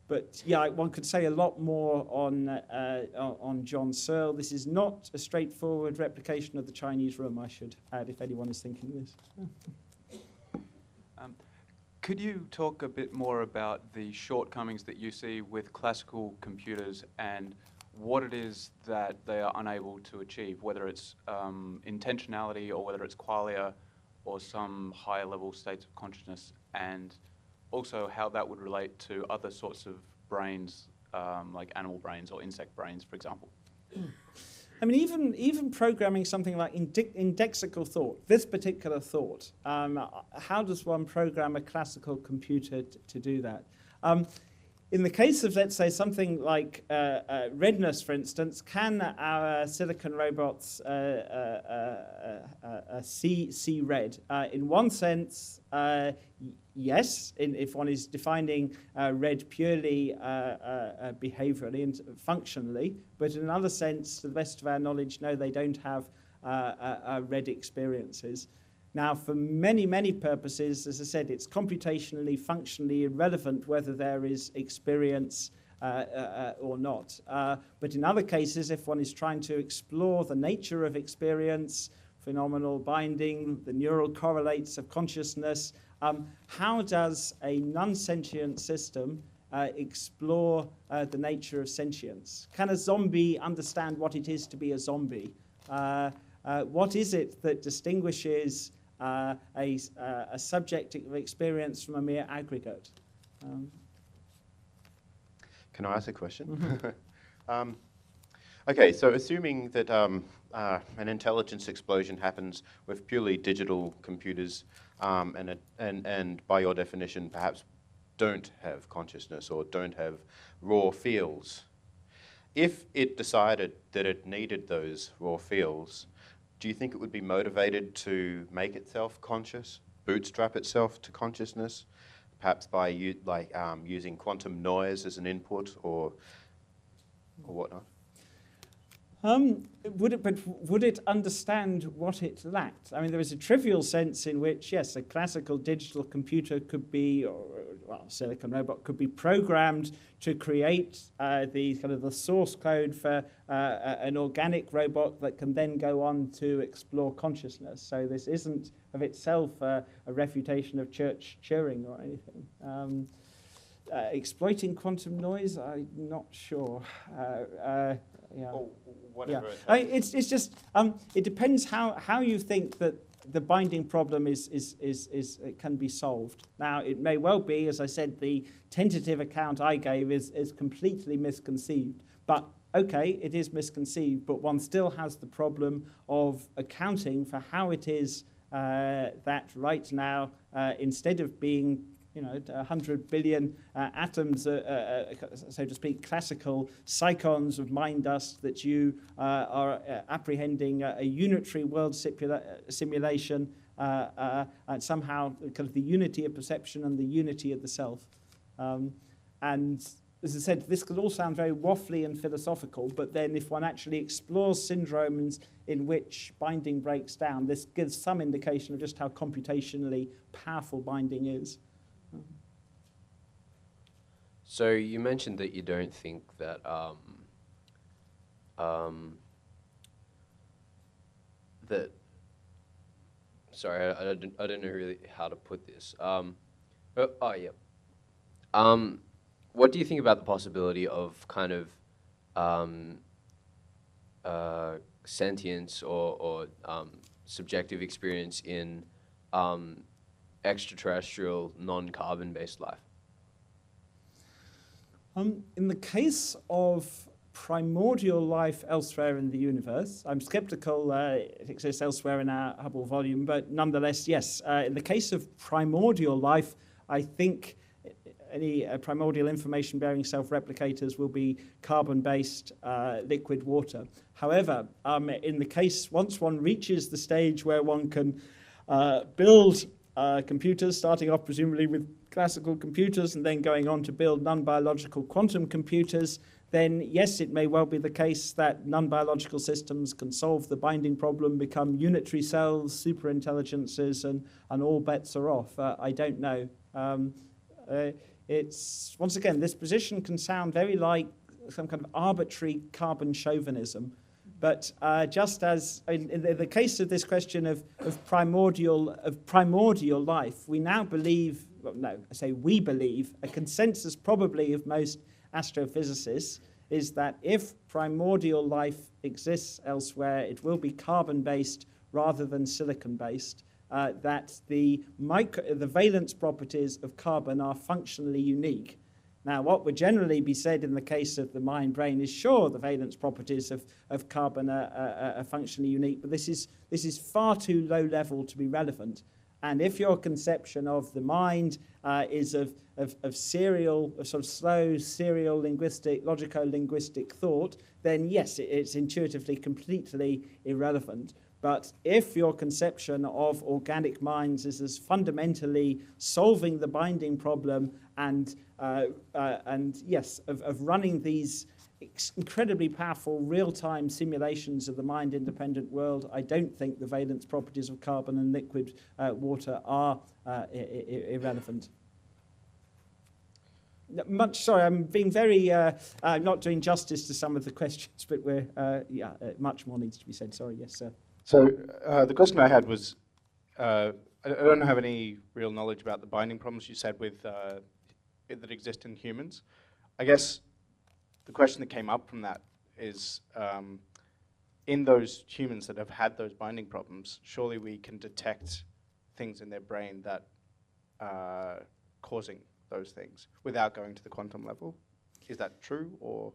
But yeah, one could say a lot more on John Searle. This is not a straightforward replication of the Chinese room, I should add, if anyone is thinking this. Could you talk a bit more about the shortcomings that you see with classical computers and what it is that they are unable to achieve, whether it's intentionality or whether it's qualia or some higher level states of consciousness, and also how that would relate to other sorts of brains, like animal brains or insect brains, for example? I mean, even programming something like indexical thought, this particular thought, how does one program a classical computer to do that? In the case of, let's say, something like redness, for instance, can our silicon robots see red? In one sense, yes, if one is defining red purely behaviorally and functionally, but in another sense, to the best of our knowledge, no, they don't have red experiences. Now, for many, many purposes, as I said, it's computationally, functionally irrelevant whether there is experience or not. But in other cases, if one is trying to explore the nature of experience, phenomenal binding, the neural correlates of consciousness, how does a non-sentient system explore the nature of sentience? Can a zombie understand what it is to be a zombie? What is it that distinguishes a subjective experience from a mere aggregate? Can I ask a question? Okay, so assuming that an intelligence explosion happens with purely digital computers and by your definition perhaps don't have consciousness or don't have raw feels, if it decided that it needed those raw feels, do you think it would be motivated to make itself conscious, bootstrap itself to consciousness, perhaps by using quantum noise as an input or whatnot? Would it understand what it lacked? I mean, there is a trivial sense in which, yes, a classical digital computer could be, or well, silicon robot could be programmed to create the source code for an organic robot that can then go on to explore consciousness. So this isn't of itself a refutation of Turing or anything. Exploiting quantum noise, I'm not sure. Yeah. Or whatever. Yeah. It's just it depends how you think that the binding problem it can be solved. Now it may well be, as I said, the tentative account I gave is completely misconceived. But okay, it is misconceived, but one still has the problem of accounting for how it is that right now, instead of being 100 billion atoms, so to speak, classical cycons of mind dust, that you are apprehending a unitary world simulation, and somehow kind of the unity of perception and the unity of the self. And as I said, this could all sound very waffly and philosophical, but then if one actually explores syndromes in which binding breaks down, this gives some indication of just how computationally powerful binding is. So you mentioned that you don't think that sorry, I don't know really how to put this. What do you think about the possibility of kind of sentience or subjective experience in extraterrestrial, non-carbon-based life? In the case of primordial life elsewhere in the universe, I'm skeptical it exists elsewhere in our Hubble volume, but nonetheless, yes. In the case of primordial life, I think any primordial information-bearing self-replicators will be carbon-based liquid water. However, in the case, once one reaches the stage where one can build computers, starting off presumably with classical computers and then going on to build non-biological quantum computers, then yes, it may well be the case that non-biological systems can solve the binding problem, become unitary cells, superintelligences, and all bets are off. I don't know. It's, once again, this position can sound very like some kind of arbitrary carbon chauvinism. But just as in the case of this question of primordial life, we now believe, well, no, I say we believe, a consensus probably of most astrophysicists is that if primordial life exists elsewhere, it will be carbon-based rather than silicon-based, that the valence properties of carbon are functionally unique. Now, what would generally be said in the case of the mind-brain is, sure, the valence properties of carbon are functionally unique, but this is far too low level to be relevant. And if your conception of the mind is of serial, of sort of slow, serial linguistic, logico-linguistic thought, then yes, it's intuitively completely irrelevant. But if your conception of organic minds is as fundamentally solving the binding problem and yes, of running these incredibly powerful real-time simulations of the mind-independent world, I don't think the valence properties of carbon and liquid water are irrelevant. Sorry, I'm being very, not doing justice to some of the questions, but much more needs to be said. Sorry, yes, sir. So the question I had was, I don't have any real knowledge about the binding problems you said with that exist in humans. I guess the question that came up from that is, in those humans that have had those binding problems, surely we can detect things in their brain that are causing those things without going to the quantum level. Is that true, or?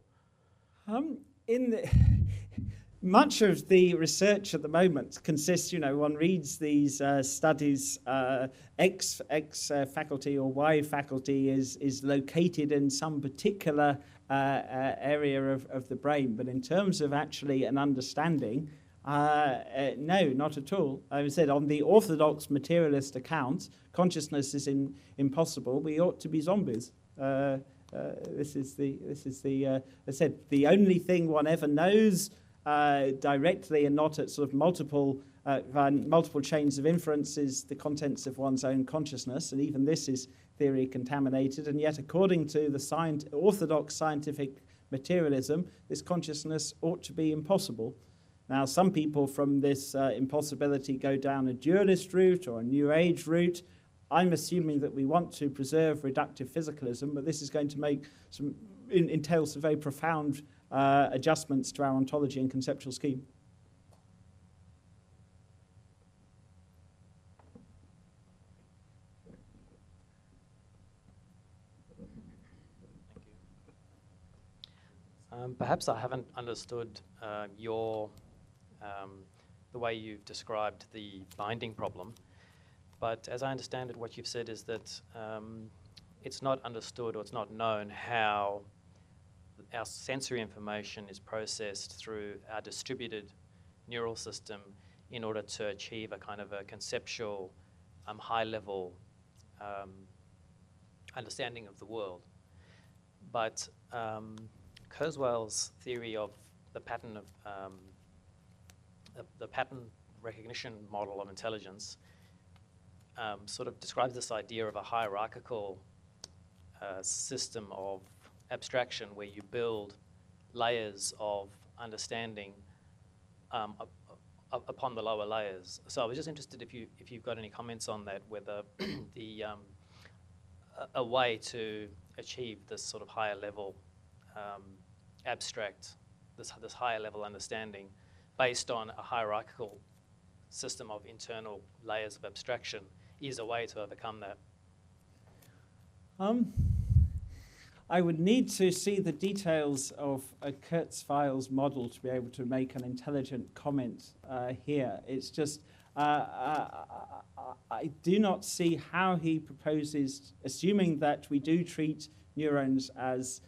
Much of the research at the moment consists, one reads these studies, X faculty or Y faculty is located in some particular area of the brain. But in terms of actually an understanding, no, not at all. I said on the orthodox materialist account, consciousness is impossible. We ought to be zombies. I said, the only thing one ever knows directly and not at sort of multiple chains of inferences the contents of one's own consciousness, and even this is theory contaminated, and yet according to the orthodox scientific materialism, this consciousness ought to be impossible. Now, some people from this impossibility go down a dualist route or a New Age route. I'm assuming that we want to preserve reductive physicalism, but this is going to entail some very profound adjustments to our ontology and conceptual scheme. Perhaps I haven't understood the way you've described the binding problem, but as I understand it, what you've said is that it's not understood or it's not known how our sensory information is processed through our distributed neural system in order to achieve a kind of a conceptual, high-level understanding of the world. But Kurzweil's theory of the pattern the pattern recognition model of intelligence sort of describes this idea of a hierarchical system of abstraction where you build layers of understanding upon the lower layers. So I was just interested if you've got any comments on that, whether a way to achieve this sort of higher level abstract, this higher level understanding based on a hierarchical system of internal layers of abstraction is a way to overcome that. I would need to see the details of a Kurzweil's model to be able to make an intelligent comment here. It's just, I do not see how he proposes, assuming that we do treat neurons as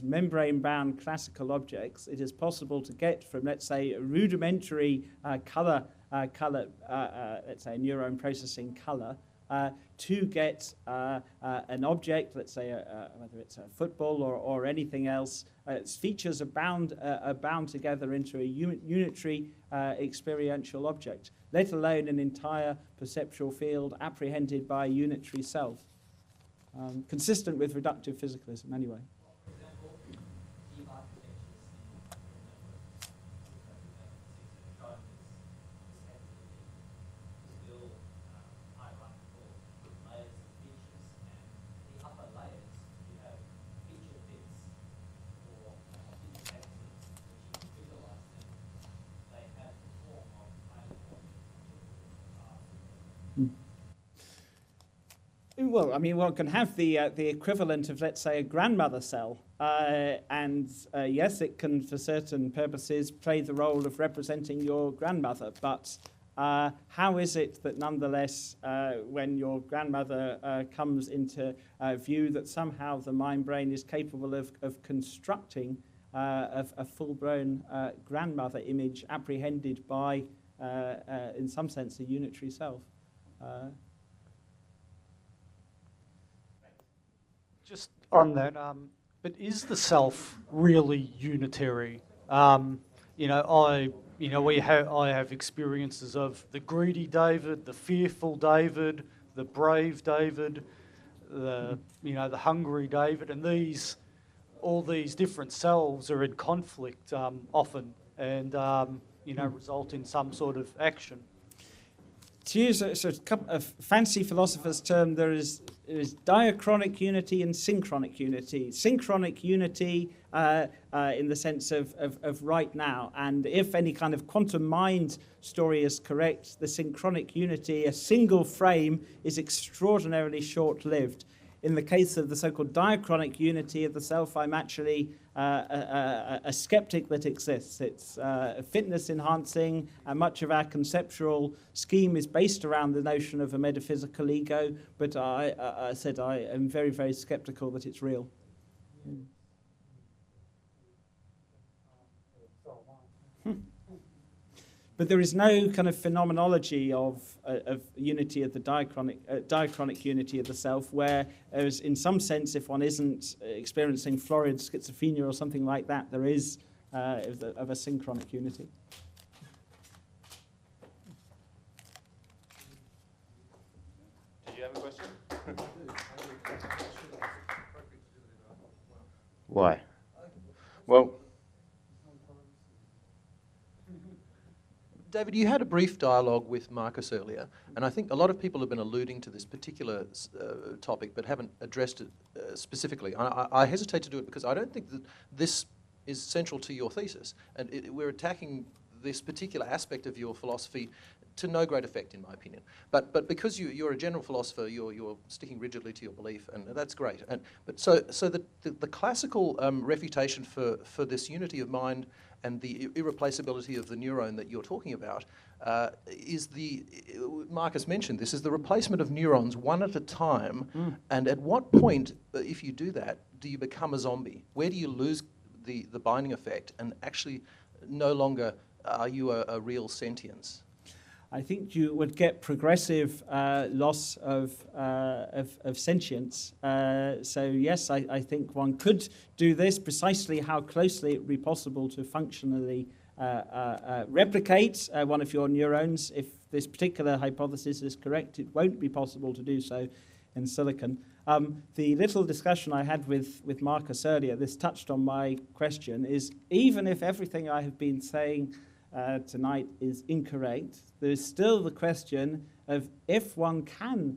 membrane-bound classical objects, it is possible to get from, let's say, a rudimentary color, let's say, neuron processing color, to get an object, let's say, whether it's a football or anything else. Its features are bound together into a unitary experiential object, let alone an entire perceptual field apprehended by a unitary self. Consistent with reductive physicalism, anyway. Well, I mean, one can have the equivalent of, let's say, a grandmother cell, and yes, it can, for certain purposes, play the role of representing your grandmother. But how is it that, nonetheless, when your grandmother comes into view, that somehow the mind-brain is capable of constructing a full-blown grandmother image apprehended by, in some sense, a unitary self? Just on that, but is the self really unitary? I have experiences of the greedy David, the fearful David, the brave David, the hungry David, and all these different selves are in conflict often, and result in some sort of action. To use a fancy philosopher's term, there is diachronic unity and synchronic unity. Synchronic unity in the sense of right now, and if any kind of quantum mind story is correct, the synchronic unity, a single frame, is extraordinarily short-lived. In the case of the so-called diachronic unity of the self, I'm actually a skeptic that exists. It's fitness-enhancing, and much of our conceptual scheme is based around the notion of a metaphysical ego, but I said I am very, very skeptical that it's real. But there is no kind of phenomenology of unity of the diachronic unity of the self, where there is, in some sense, if one isn't experiencing florid schizophrenia or something like that, there is of a synchronic unity. Did you have a question? Why? Well, David, you had a brief dialogue with Marcus earlier, and I think a lot of people have been alluding to this particular topic but haven't addressed it specifically. I hesitate to do it because I don't think that this is central to your thesis, and we're attacking this particular aspect of your philosophy to no great effect, in my opinion. But because you're a general philosopher, you're sticking rigidly to your belief, and that's great. So the classical refutation for this unity of mind and the irreplaceability of the neuron that you're talking about is Marcus mentioned this, is the replacement of neurons one at a time. And at what point, if you do that, do you become a zombie? Where do you lose the binding effect and actually no longer are you a real sentience? I think you would get progressive loss of sentience. So yes, I think one could do this. Precisely how closely it would be possible to functionally replicate one of your neurons. If this particular hypothesis is correct, it won't be possible to do so in silicon. The little discussion I had with Marcus earlier, this touched on my question, is even if everything I have been saying tonight is incorrect, there's still the question of if one can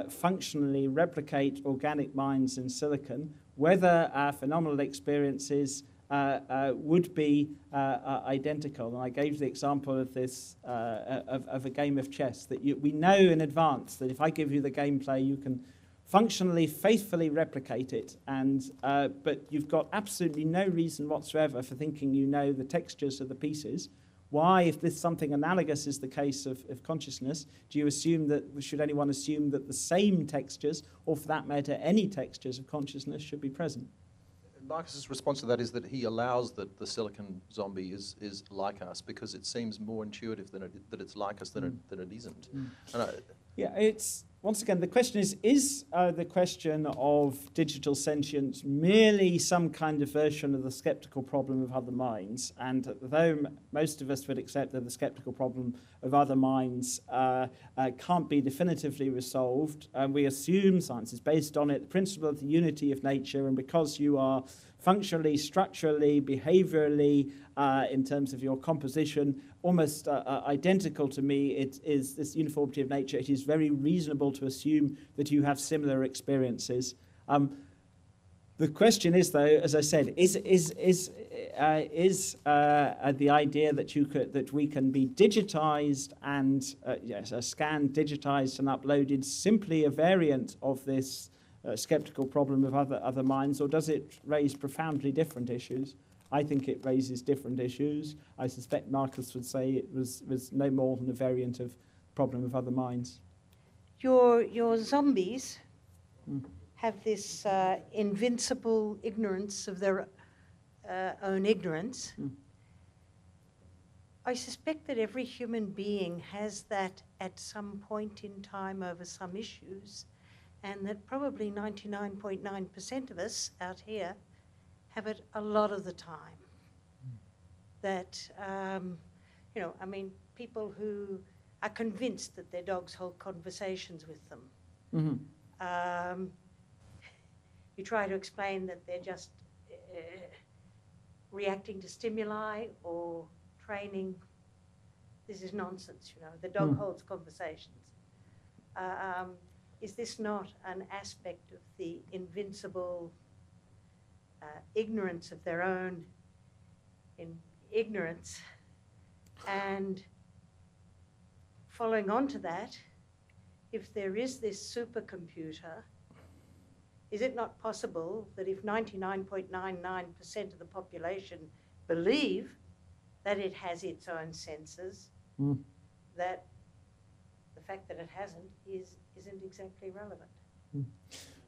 functionally replicate organic minds in silicon, whether our phenomenal experiences would be identical. And I gave the example of this of a game of chess, that we know in advance that if I give you the gameplay, you can functionally, faithfully replicate it, but you've got absolutely no reason whatsoever for thinking you know the textures of the pieces. Why, if this something analogous is the case of consciousness, do you assume that, should anyone assume that the same textures, or for that matter, any textures of consciousness should be present? Marcus's response to that is that he allows that the silicon zombie is like us because it seems more intuitive that it's like us than it isn't. Yeah, it's, once again, the question is the question of digital sentience merely some kind of version of the skeptical problem of other minds? And though most of us would accept that the skeptical problem of other minds can't be definitively resolved, we assume science is based on it, the principle of the unity of nature, and because you are functionally, structurally, behaviorally, in terms of your composition, almost identical to me, it is this uniformity of nature. It is very reasonable to assume that you have similar experiences. The question is, though, as I said, is the idea that we can be digitized and scanned, digitized, and uploaded simply a variant of this skeptical problem of other minds, or does it raise profoundly different issues? I think it raises different issues. I suspect Marcus would say it was no more than a variant of problem of other minds. Your zombies have this invincible ignorance of their own ignorance. I suspect that every human being has that at some point in time over some issues, and that probably 99.9% of us out here have it a lot of the time. That, people who are convinced that their dogs hold conversations with them. You try to explain that they're just reacting to stimuli or training. This is nonsense, The dog holds conversations. Is this not an aspect of the invincible ignorance of their own ignorance? And following on to that, if there is this supercomputer, is it not possible that if 99.99% of the population believe that it has its own senses, that the fact that it hasn't isn't exactly relevant?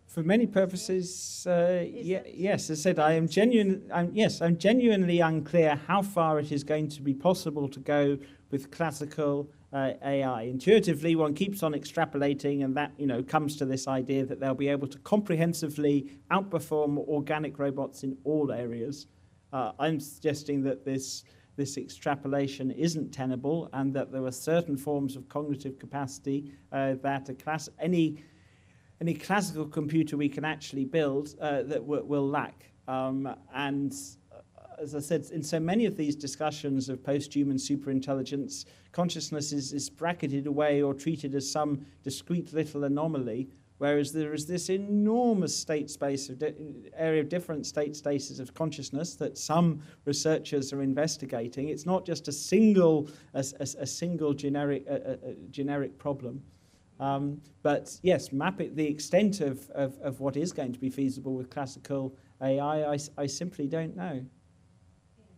For many purposes, yes. As I said, I'm genuinely unclear how far it is going to be possible to go with classical AI. Intuitively, one keeps on extrapolating, and that comes to this idea that they'll be able to comprehensively outperform organic robots in all areas. I'm suggesting that this extrapolation isn't tenable, and that there are certain forms of cognitive capacity that any classical computer we can actually build that will lack. And as I said, in so many of these discussions of post-human superintelligence, consciousness is bracketed away or treated as some discrete little anomaly, whereas there is this enormous state space area of different state states of consciousness that some researchers are investigating. It's not just a single generic problem. But yes, the extent of what is going to be feasible with classical AI, I simply don't know.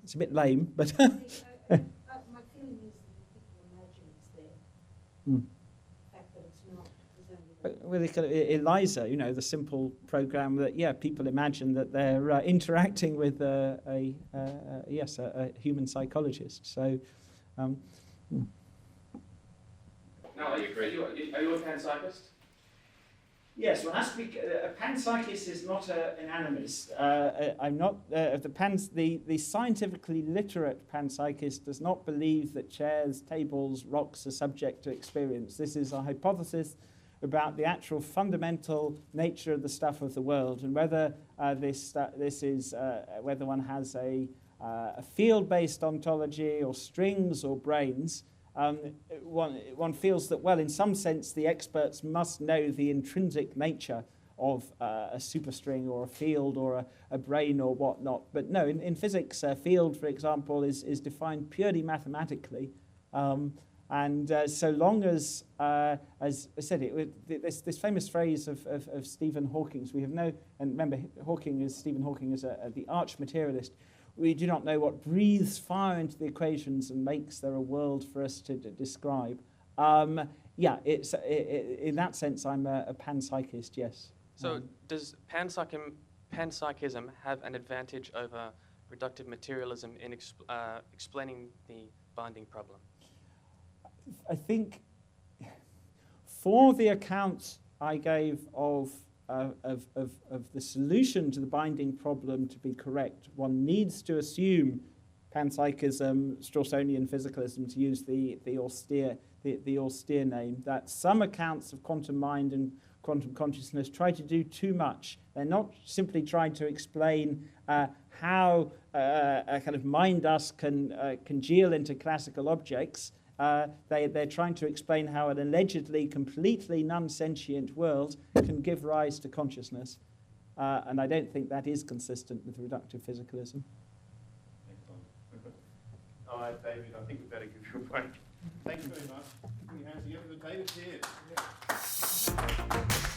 It's a bit lame, but... My feeling is that people imagine it's there. The fact that it's not is only there. With ELIZA, you know, the simple program that, people imagine that they're interacting with a human psychologist. So... Now, are you a panpsychist? Yes, well, a panpsychist is not an animist. I'm not the scientifically literate panpsychist does not believe that chairs, tables, rocks are subject to experience. This is a hypothesis about the actual fundamental nature of the stuff of the world, and whether whether one has a field-based ontology or strings or brains. One feels that, well, in some sense, the experts must know the intrinsic nature of a superstring or a field or a brain or whatnot. But no, in physics, a field, for example, is defined purely mathematically. So long as I said, this famous phrase of Stephen Hawking's, we have no, and remember, Stephen Hawking is the arch materialist. We do not know what breathes fire into the equations and makes there a world for us to describe. In that sense, I'm a panpsychist, yes. So does panpsychism have an advantage over reductive materialism in explaining the binding problem? I think for the accounts I gave of the solution to the binding problem to be correct, one needs to assume panpsychism, Strawsonian physicalism, to use the austere name, that some accounts of quantum mind and quantum consciousness try to do too much. They're not simply trying to explain how a kind of mind dust can congeal into classical objects. They're trying to explain how an allegedly completely non-sentient world can give rise to consciousness. And I don't think that is consistent with reductive physicalism. All right, David, I think we better give you a break. Thanks very much. Put your hands together for David here. Yeah.